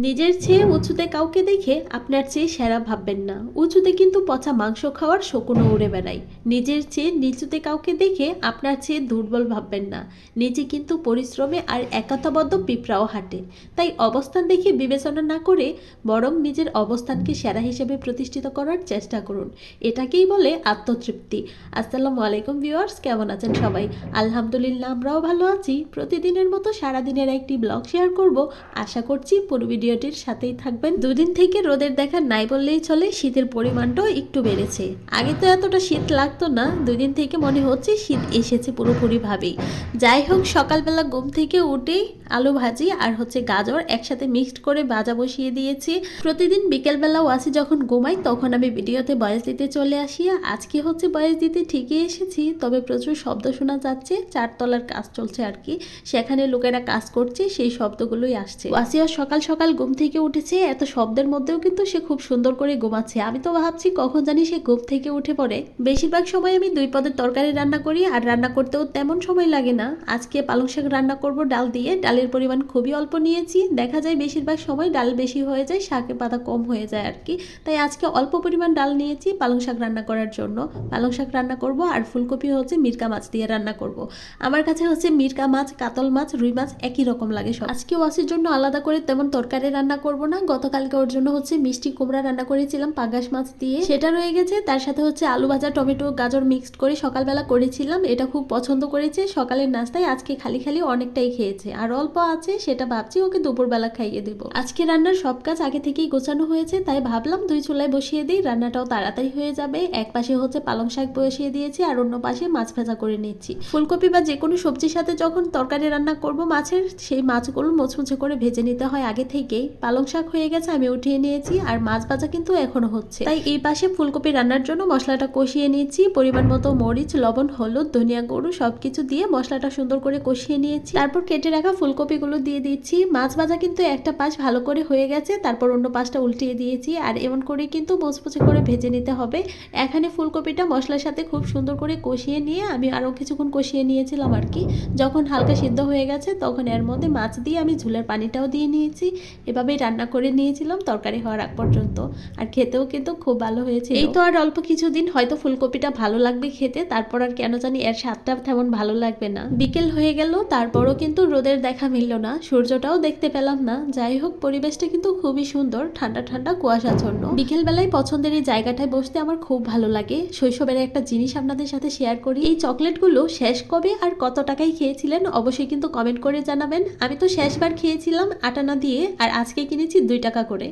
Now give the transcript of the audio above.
নিজের চেয়ে উঁচুতে কাউকে দেখে আপনার চেয়ে সেরা ভাববেন না। উঁচুতে কিন্তু পচা মাংস খাওয়ার শকুনও উড়ে বেড়ায়। নিজের চেয়ে নিচুতে কাউকে দেখে আপনার চেয়ে দুর্বল ভাববেন না। নিচে কিন্তু পরিশ্রমে আর একাতাবদ্ধ পিঁপড়াও হাঁটে। তাই অবস্থান দেখে বিবেচনা না করে বরং নিজের অবস্থানকে সেরা হিসেবে প্রতিষ্ঠিত করার চেষ্টা করুন। এটাকেই বলে আত্মতৃপ্তি। আসসালামু আলাইকুম ভিউয়ার্স, কেমন আছেন সবাই? আলহামদুলিল্লাহ, আমরাও ভালো আছি। প্রতিদিনের মতো সারাদিনের একটি ব্লগ শেয়ার করব। আশা করছি পুরো ভিডিওটির সাথেই থাকবেন। দুদিন থেকে রোদের দেখা নাই বললেই চলে, শীতের পরিমাণটাও একটু বেড়েছে। আগে তো এতটা শীত লাগতো না, দুদিন থেকে মনে হচ্ছে শীত এসেছে পুরোপুরিভাবেই। যাই হোক, সকালবেলা ঘুম থেকে উঠেই আলু ভাজি আর গাজর একসাথে মিক্সড করে ভাজা বসিয়ে দিয়েছি। প্রতিদিন বিকেলবেলা ওয়াসি যখন ঘুমাই তখন আমি ভিডিওতে ভয়েস দিতে চলে আসি। আজকে ভয়েস দিতে ঠিকই এসেছি, তবে প্রচুর শব্দ শোনা যাচ্ছে। চারতলার কাজ চলছে আর কি, সেখানে লোকেরা কাজ করছে, সেই শব্দগুলোই আসছে। ওয়াসিয়া সকাল সকাল ঘুম থেকে উঠেছে, এত শব্দের মধ্যেও কিন্তু সে খুব সুন্দর করে ঘুমাচ্ছে। আমি তো ভাবছি কখন জানি সে ঘুম থেকে উঠে পড়ে। বেশিরভাগ সময় আমি 2 পদের তরকারি রান্না করি, আর রান্না করতেও তেমন সময় লাগে না। আজকে পালং শাক রান্না করব ডাল দিয়ে। ডালের পরিমাণ খুবই অল্প নিয়েছি। দেখা যায় বেশিরভাগ সময় ডাল বেশি হয়ে যায়, শাকের পাতা কম হয়ে যায় আর কি। তাই আজকে অল্প পরিমাণ ডাল নিয়েছি পালং শাক রান্না করার জন্য। পালং শাক রান্না করব আর ফুলকপি মিরকা মাছ দিয়ে রান্না করব। আমার কাছে মিরকা মাছ, কাতল মাছ, রুই মাছ একই রকম লাগে সব। আজকে ওয়াসির জন্য আলাদা করে তেমন তরকারি রান্না করব না। গতকালকে ওর জন্য মিষ্টি কুমড়া রান্না করেছিলাম পাঙ্গাস মাছ দিয়ে, সেটা রয়ে গেছে। তার সাথে আলু ভাজা, টমেটো, গাজর মিক্সড করে সকালবেলা করেছিলাম। এটা খুব পছন্দ করেছে সকালের নাস্তায়। আজকে খালি খালি অনেকটাই খেয়েছে, আর অল্প আছে সেটা ভাবছি ওকে দুপুরবেলা খাইয়ে দেব। আজকে রান্নার সব কাজ আগে থেকেই গোছানো হয়েছে, তাই ভাবলাম 2 চুলায় বসিয়ে দিই, রান্নাটাও তাড়াতাড়ি হয়ে যাবে। এক পাশে পালং শাক বসিয়ে দিয়েছি আর অন্য পাশে মাছ ভাজা করে নিচ্ছি। ফুলকপি বা যে কোনো সবজির সাথে যখন তরকারি রান্না করব মাছের, সেই মাছগুলো মুচমুচে করে ভেজে নিতে হয় আগে থেকেই। পালং শাক হয়ে গেছে, আমি উঠিয়ে নিয়েছি, আর মাছ ভাজা কিন্তু এখনো হচ্ছে। তাই এই পাশে ফুলকপি রান্নার জন্য মশলাটা কষিয়ে নিয়েছি। পরিমাণ মতো মরিচ, লবণ, হলুদ, ধনিয়া গুঁড়ো সবকিছু দিয়ে মশলাটা সুন্দর করে কষিয়ে নিয়েছি। তারপর কেটে রাখা ফুলকপিগুলো দিয়ে দিচ্ছি। মাছ ভাজা কিন্তু একটা পাশ ভালো করে হয়ে গেছে, তারপর অন্য পাশটা উল্টিয়ে দিয়েছি। আর এমন করে কিন্তু মুচমুচে করে ভেজে নিতে হবে। এখানে ফুলকপিটা মশলার সাথে খুব সুন্দর করে কষিয়ে নিয়ে আমি আরও কিছুক্ষণ কষিয়ে নিয়েছিলাম আর কি। যখন হালকা সিদ্ধ হয়ে গেছে তখন এর মধ্যে মাছ দিয়ে আমি ঝোলের পানিটাও দিয়ে নিয়েছি। এভাবেই রান্না করে নিয়েছিলাম তরকারি হওয়ার আগ পর্যন্ত, আর খেতেও কিন্তু খুব ভালো হয়েছে। এই তো আর অল্প কিছুদিন হয়তো ফুলকপিটা ভালো লাগবে খেতে, তারপর আর কেন জানি এর স্বাদটা তেমন ভালো লাগবে না। বিকেল হয়ে গেল, তারপরও কিন্তু রোদের দেখা মিলল না, সূর্যটাও দেখতে পেলাম না। যাই হোক, পরিবেশটা কিন্তু খুবই সুন্দর, ঠান্ডা ঠান্ডা কুয়াশাচ্ছন্ন। বিকেল বেলায় পছন্দের এই জায়গাটায় বসতে আমার খুব ভালো লাগে। শৈশবের একটা জিনিস আপনাদের সাথে শেয়ার করি। এই চকলেটগুলো শেষ কবে আর কত টাকায় খেয়েছিলেন অবশ্যই কিন্তু কমেন্ট করে জানাবেন। আমি তো শেষবার খেয়েছিলাম 8 আনা দিয়ে, আর আজকে কিনেছি 2 টাকা করে।